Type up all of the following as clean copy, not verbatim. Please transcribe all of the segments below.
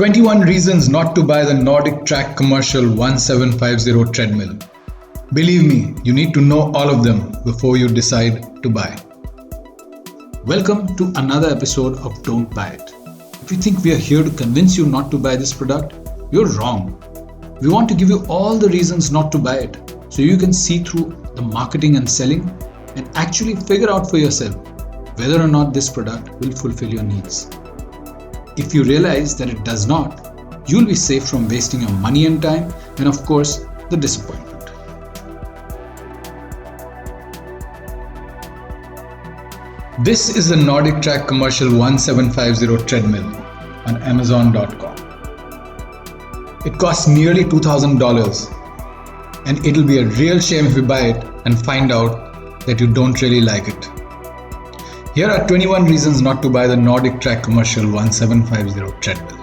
21 reasons not to buy the Nordic Track Commercial 1750 treadmill. Believe me, you need to know all of them before you decide to buy. Welcome to another episode of Don't Buy It. If you think we are here to convince you not to buy this product, you're wrong. We want to give you all the reasons not to buy it so you can see through the marketing and selling and actually figure out for yourself whether or not this product will fulfill your needs. If you realize that it does not, you'll be safe from wasting your money and time and of course the disappointment. This is the Nordic Track Commercial 1750 treadmill on Amazon.com. It costs nearly $2,000 and it'll be a real shame if you buy it and find out that you don't really like it. Here are 21 reasons not to buy the Nordic Track Commercial 1750 treadmill.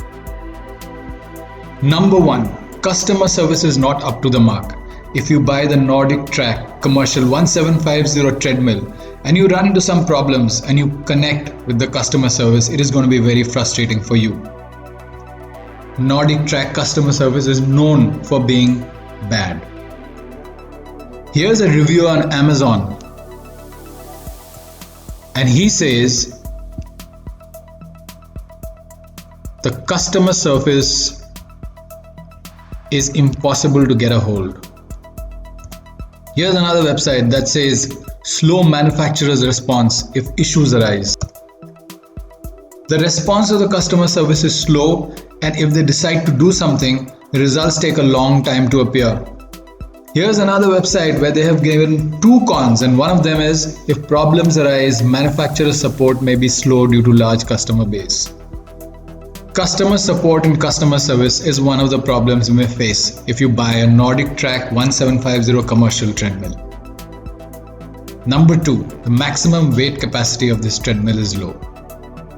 Number 1. Customer service is not up to the mark. If you buy the Nordic Track Commercial 1750 treadmill and you run into some problems and you connect with the customer service, it is going to be very frustrating for you. Nordic Track customer service is known for being bad. Here's a review on Amazon. And he says, the customer service is impossible to get a hold. Here's another website that says, slow manufacturer's response if issues arise. The response of the customer service is slow, and if they decide to do something, the results take a long time to appear. Here's another website where they have given 2 cons, and one of them is if problems arise, manufacturer support may be slow due to large customer base. Customer support and customer service is one of the problems you may face if you buy a Nordic Track 1750 commercial treadmill. Number 2, the maximum weight capacity of this treadmill is low.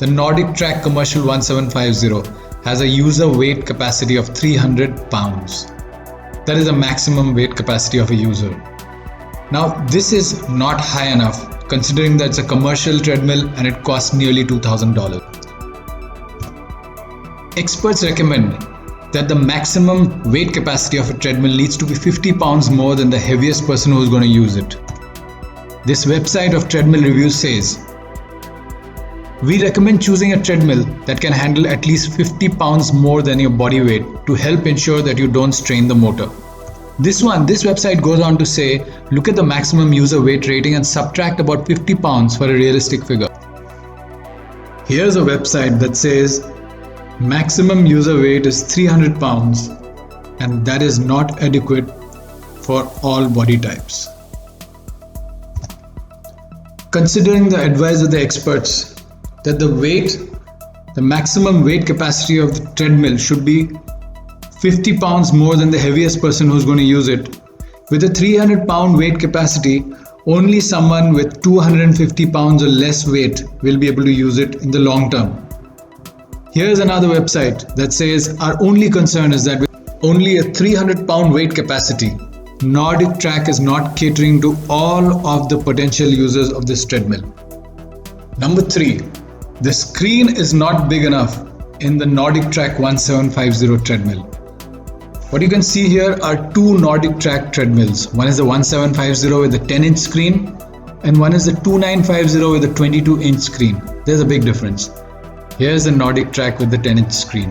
The Nordic Track Commercial 1750 has a user weight capacity of 300 pounds. That is the maximum weight capacity of a user. Now, this is not high enough considering that it's a commercial treadmill and it costs nearly $2,000. Experts recommend that the maximum weight capacity of a treadmill needs to be 50 pounds more than the heaviest person who is going to use it. This website of treadmill reviews says, we recommend choosing a treadmill that can handle at least 50 pounds more than your body weight to help ensure that you don't strain the motor. This website goes on to say, look at the maximum user weight rating and subtract about 50 pounds for a realistic figure. Here's a website that says, maximum user weight is 300 pounds and that is not adequate for all body types. Considering the advice of the experts, that the maximum weight capacity of the treadmill should be 50 pounds more than the heaviest person who's going to use it. With a 300 pound weight capacity, only someone with 250 pounds or less weight will be able to use it in the long term. Here's another website that says our only concern is that with only a 300 pound weight capacity, Nordic Track is not catering to all of the potential users of this treadmill. Number 3. The screen is not big enough in the Nordic Track 1750 treadmill. What you can see here are 2 Nordic Track treadmills. One is the 1750 with a 10-inch screen and one is the 2950 with a 22-inch screen. There's a big difference. Here's the Nordic Track with the 10-inch screen,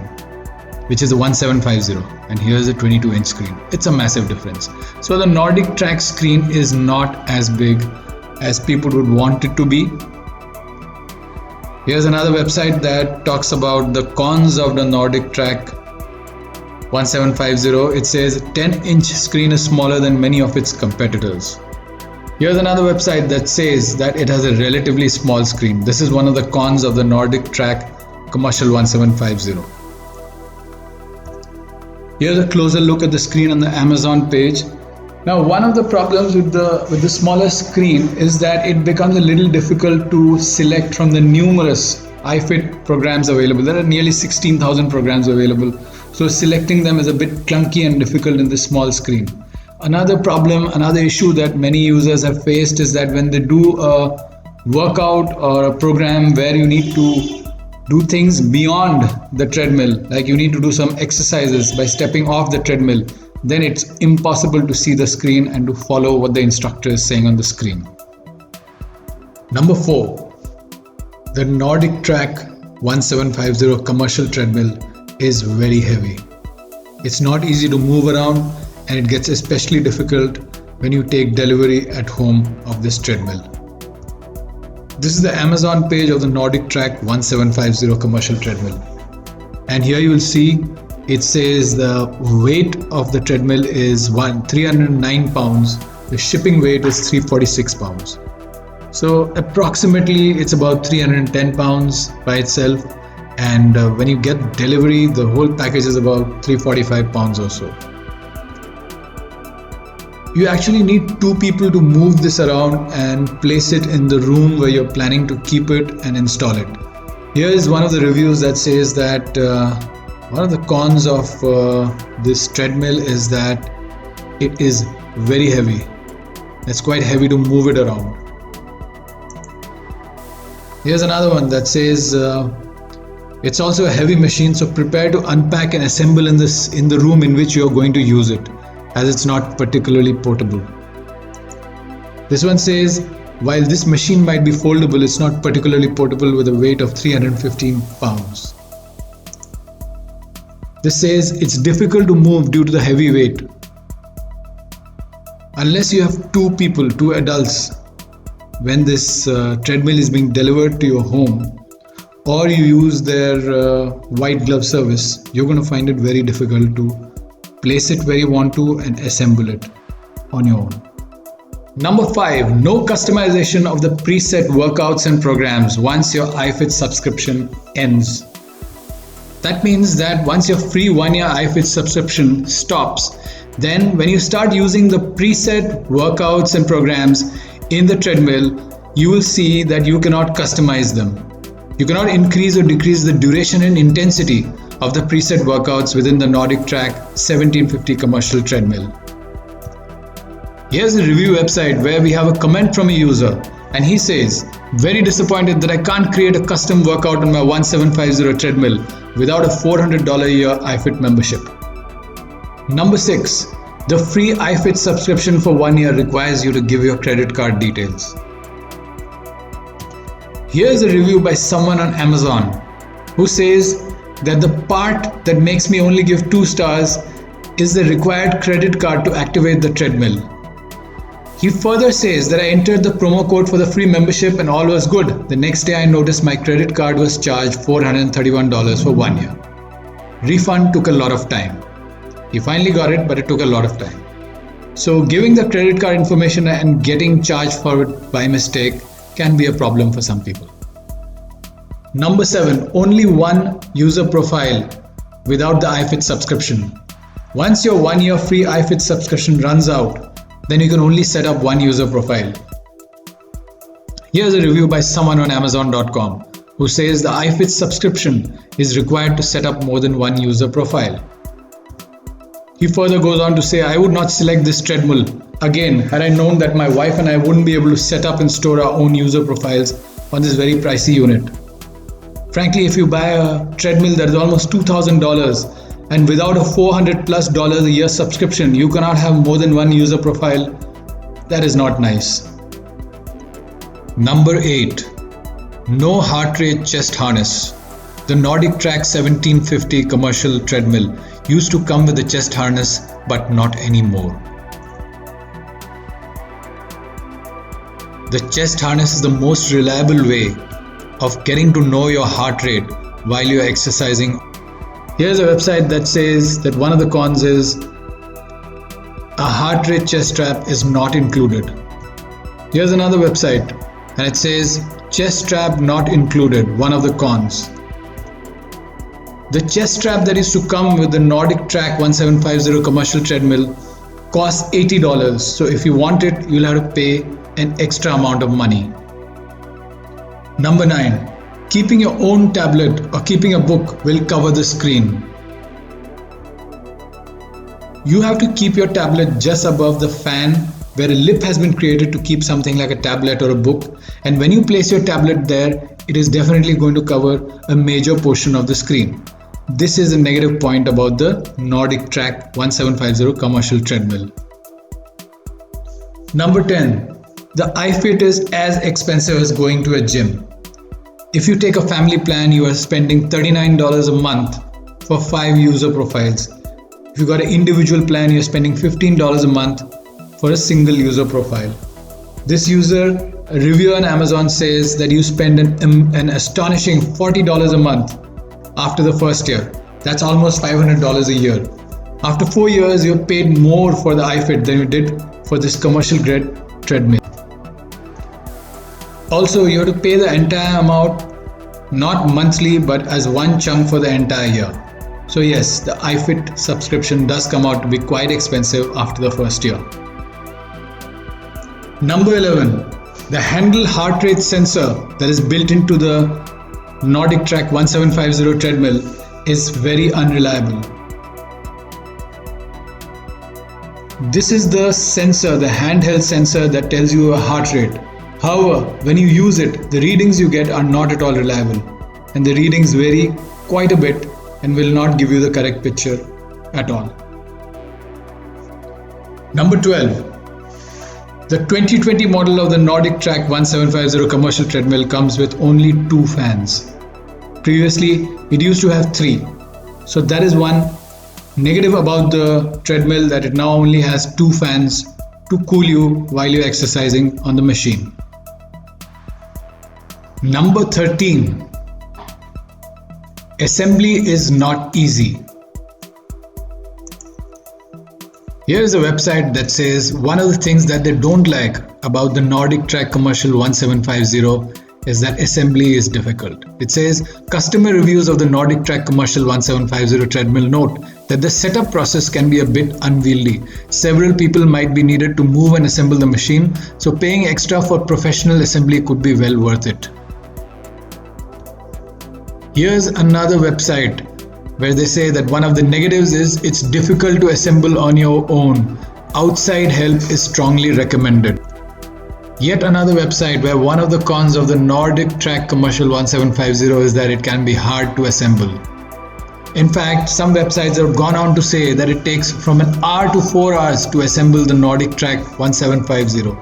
which is the 1750, and here's the 22-inch screen. It's a massive difference. So the Nordic Track screen is not as big as people would want it to be. Here's another website that talks about the cons of the Nordic Track 1750. It says 10-inch screen is smaller than many of its competitors. Here's another website that says that it has a relatively small screen. This is one of the cons of the Nordic Track Commercial 1750. Here's a closer look at the screen on the Amazon page. Now, one of the problems with the smaller screen is that it becomes a little difficult to select from the numerous iFit programs available. There are nearly 16,000 programs available. So selecting them is a bit clunky and difficult in this small screen. Another issue that many users have faced is that when they do a workout or a program where you need to do things beyond the treadmill, like you need to do some exercises by stepping off the treadmill, then it's impossible to see the screen and to follow what the instructor is saying on the screen. Number 4, the Nordic Track 1750 commercial treadmill is very heavy. It's not easy to move around, and it gets especially difficult when you take delivery at home of this treadmill. This is the Amazon page of the Nordic Track 1750 commercial treadmill. And here you will see it says the weight of the treadmill is 309 pounds. The shipping weight is 346 pounds. So approximately it's about 310 pounds by itself. And when you get delivery, the whole package is about 345 pounds or so. You actually need 2 people to move this around and place it in the room where you're planning to keep it and install it. Here is one of the reviews that says that one of the cons of this treadmill is that it is very heavy. It's quite heavy to move it around. Here's another one that says it's also a heavy machine, so prepare to unpack and assemble in the room in which you're going to use it, as it's not particularly portable. This one says, while this machine might be foldable, it's not particularly portable with a weight of 315 pounds. This says it's difficult to move due to the heavy weight. Unless you have 2 people, 2 adults, when this treadmill is being delivered to your home, or you use their white glove service, you're going to find it very difficult to place it where you want to and assemble it on your own. Number 5, no customization of the preset workouts and programs once your iFit subscription ends. That means that once your free 1-year iFit subscription stops, then when you start using the preset workouts and programs in the treadmill, you will see that you cannot customize them. You cannot increase or decrease the duration and intensity of the preset workouts within the Nordic Track 1750 commercial treadmill. Here's a review website where we have a comment from a user, and he says, very disappointed that I can't create a custom workout on my 1750 treadmill without a $400 a year iFit membership. Number 6, the free iFit subscription for 1 year requires you to give your credit card details. Here's a review by someone on Amazon who says that the part that makes me only give 2 stars is the required credit card to activate the treadmill. He further says that I entered the promo code for the free membership and all was good. The next day I noticed my credit card was charged $431 for 1 year. Refund took a lot of time. He finally got it, but it took a lot of time. So giving the credit card information and getting charged for it by mistake can be a problem for some people. Number 7, only 1 user profile without the iFit subscription. Once your 1 year free iFit subscription runs out, then you can only set up 1 user profile. Here's a review by someone on Amazon.com who says the iFit subscription is required to set up more than 1 user profile. He further goes on to say, I would not select this treadmill again had I known that my wife and I wouldn't be able to set up and store our own user profiles on this very pricey unit. Frankly, if you buy a treadmill that is almost $2,000 and without a $400+ a year subscription, you cannot have more than 1 user profile, that is not nice. Number 8, no heart rate chest harness. The Nordic Track 1750 commercial treadmill used to come with a chest harness, but not anymore. The chest harness is the most reliable way of getting to know your heart rate while you're exercising. Here's a website that says that one of the cons is a heart rate chest strap is not included. Here's another website and it says chest strap not included, one of the cons. The chest strap that is to come with the Nordic Track 1750 commercial treadmill costs $80. So if you want it, you'll have to pay an extra amount of money. Number 9. Keeping your own tablet or keeping a book will cover the screen. You have to keep your tablet just above the fan where a lip has been created to keep something like a tablet or a book, and when you place your tablet there, it is definitely going to cover a major portion of the screen. This is a negative point about the Nordic Track 1750 commercial treadmill. Number 10. The iFit is as expensive as going to a gym. If you take a family plan, you are spending $39 a month for 5 user profiles. If you got an individual plan, you're spending $15 a month for a single user profile. This user review on Amazon says that you spend an astonishing $40 a month after the first year. That's almost $500 a year. After 4 years, you've paid more for the iFit than you did for this commercial grade treadmill. Also, you have to pay the entire amount, not monthly, but as one chunk for the entire year. So yes, the iFit subscription does come out to be quite expensive after the first year. Number 11. The handle heart rate sensor that is built into the Nordic Track 1750 treadmill is very unreliable. This is the sensor, the handheld sensor that tells you a heart rate. However, when you use it, the readings you get are not at all reliable, and the readings vary quite a bit and will not give you the correct picture at all. Number 12. The 2020 model of the Nordic Track 1750 commercial treadmill comes with only 2 fans. Previously, it used to have 3. So that is one negative about the treadmill, that it now only has 2 fans to cool you while you're exercising on the machine. Number 13. Assembly is not easy. Here is a website that says one of the things that they don't like about the Nordic Track commercial 1750 is that assembly is difficult. It says customer reviews of the Nordic Track commercial 1750 treadmill note that the setup process can be a bit unwieldy. Several people might be needed to move and assemble the machine, so paying extra for professional assembly could be well worth it. Here's another website where they say that one of the negatives is it's difficult to assemble on your own. Outside help is strongly recommended. Yet another website where one of the cons of the Nordic Track commercial 1750 is that it can be hard to assemble. In fact, some websites have gone on to say that it takes from an hour to 4 hours to assemble the Nordic Track 1750.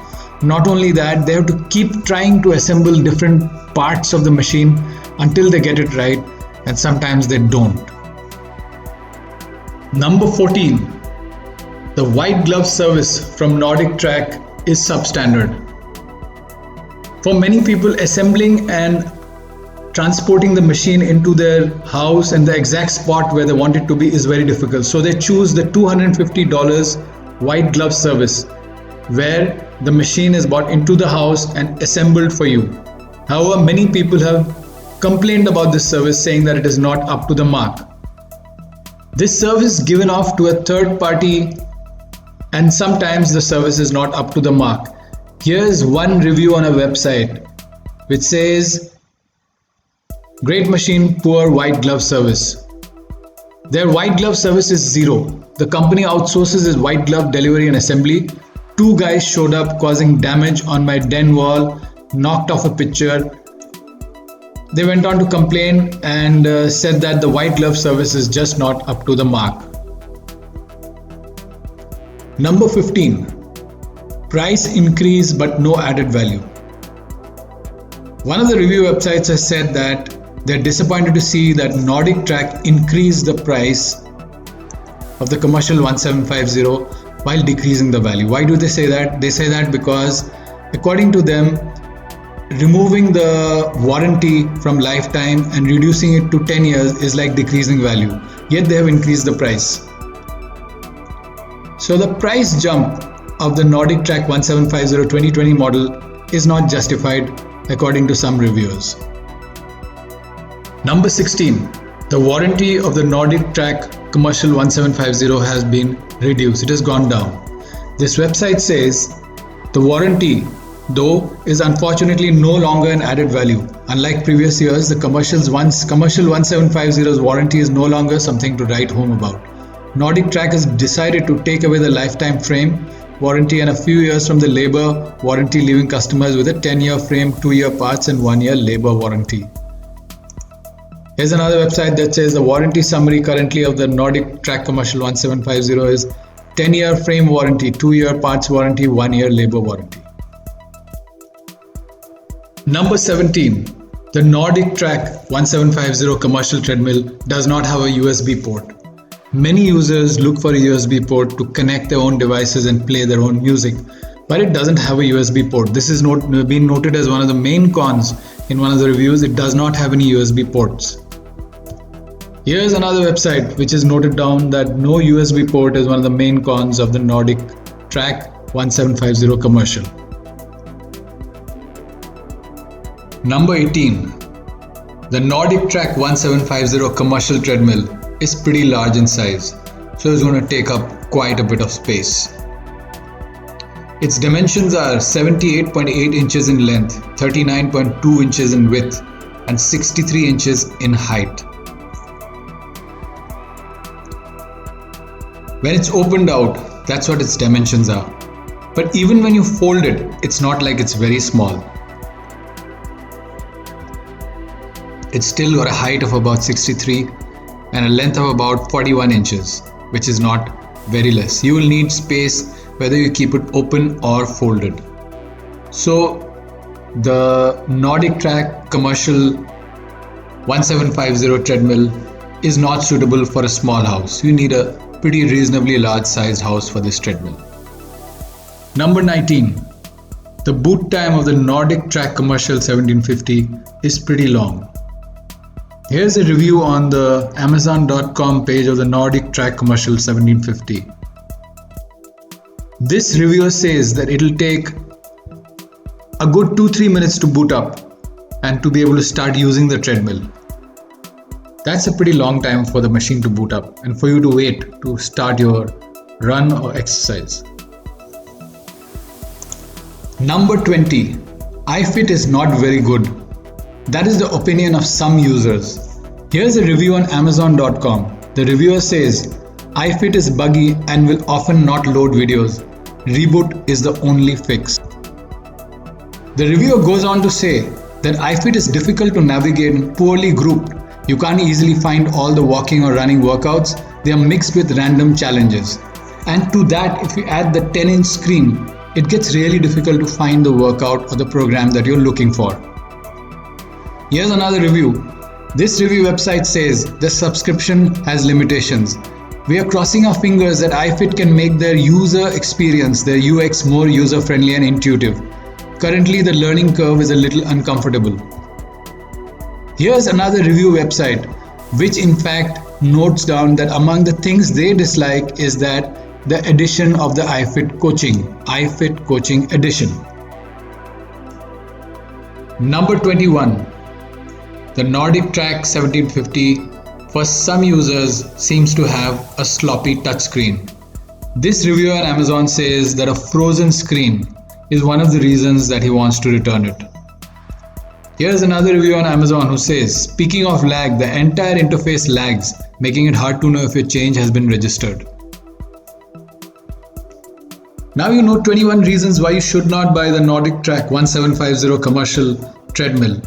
Not only that, they have to keep trying to assemble different parts of the machine until they get it right, and sometimes they don't. Number 14. The white glove service from Nordic Track is substandard. For many people, assembling and transporting the machine into their house and the exact spot where they want it to be is very difficult. So they choose the $250 white glove service, where the machine is brought into the house and assembled for you. However, many people have complained about this service, saying that it is not up to the mark. This service is given off to a third party, and sometimes the service is not up to the mark. Here's one review on a website which says, great machine, poor white glove service. Their white glove service is zero. The company outsources its white glove delivery and assembly. 2 guys showed up causing damage on my den wall, knocked off a picture. They went on to complain and said that the white glove service is just not up to the mark. Number 15. Price increase but no added value. One of the review websites has said that they're disappointed to see that Nordic Track increased the price of the commercial 1750 while decreasing the value. Why do they say that? They say that because according to them, removing the warranty from lifetime and reducing it to 10 years is like decreasing value. Yet they have increased the price. So the price jump of the Nordic Track 1750 2020 model is not justified according to some reviewers. Number 16. The warranty of the Nordic Track commercial 1750 has been reduced. It has gone down. This website says the warranty, though, is unfortunately no longer an added value. Unlike previous years, the commercial 1750's warranty is no longer something to write home about. Nordic Track has decided to take away the lifetime frame warranty and a few years from the labor warranty, leaving customers with a 10-year frame, 2-year parts and 1-year labor warranty. Here's another website that says the warranty summary currently of the Nordic Track Commercial 1750 is 10-year frame warranty, 2-year parts warranty, 1-year labor warranty. Number 17. The Nordic Track 1750 commercial treadmill does not have a USB port. Many users look for a USB port to connect their own devices and play their own music, but it doesn't have a USB port. This is been noted as one of the main cons in one of the reviews. It does not have any USB ports. Here's another website which is noted down that no USB port is one of the main cons of the Nordic Track 1750 commercial. Number 18. The Nordic Track 1750 commercial treadmill is pretty large in size, so it's going to take up quite a bit of space. Its dimensions are 78.8 inches in length, 39.2 inches in width, and 63 inches in height. When it's opened out, that's what its dimensions are. But even when you fold it, it's not like it's very small. It's still got a height of about 63 and a length of about 41 inches, which is not very less. You will need space whether you keep it open or folded. So the Nordic Track commercial 1750 treadmill is not suitable for a small house. You need a pretty reasonably large sized house for this treadmill. Number 19. The boot time of the Nordic Track commercial 1750 is pretty long. Here's a review on the Amazon.com page of the Nordic Track commercial 1750. This reviewer says that it'll take a good 2-3 minutes to boot up and to be able to start using the treadmill. That's a pretty long time for the machine to boot up and for you to wait to start your run or exercise. Number 20. iFit is not very good. That is the opinion of some users. Here's a review on Amazon.com. The reviewer says, iFit is buggy and will often not load videos. Reboot is the only fix. The reviewer goes on to say that iFit is difficult to navigate and poorly grouped. You can't easily find all the walking or running workouts. They are mixed with random challenges. And to that, if you add the 10-inch screen, it gets really difficult to find the workout or the program that you're looking for. Here's another review. This review website says the subscription has limitations. We are crossing our fingers that iFit can make their user experience, their UX, more user-friendly and intuitive. Currently, the learning curve is a little uncomfortable. Here's another review website, which in fact notes down that among the things they dislike is that the addition of the iFit Coaching Edition. Number 21. The Nordic Track 1750 for some users seems to have a sloppy touchscreen. This reviewer on Amazon says that a frozen screen is one of the reasons that he wants to return it. Here's another review on Amazon who says, speaking of lag, the entire interface lags, making it hard to know if your change has been registered. Now you know 21 reasons why you should not buy the Nordic Track 1750 commercial treadmill.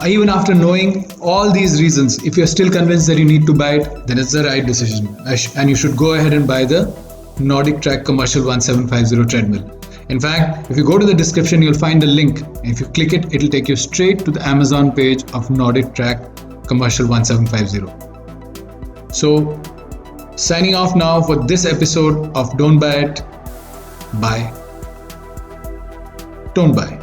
Even after knowing all these reasons, if you're still convinced that you need to buy it, then it's the right decision. And you should go ahead and buy the Nordic Track commercial 1750 treadmill. In fact, if you go to the description, you'll find a link. And if you click it, it'll take you straight to the Amazon page of Nordic Track commercial 1750. So, signing off now for this episode of Don't Buy It. Bye. Don't buy.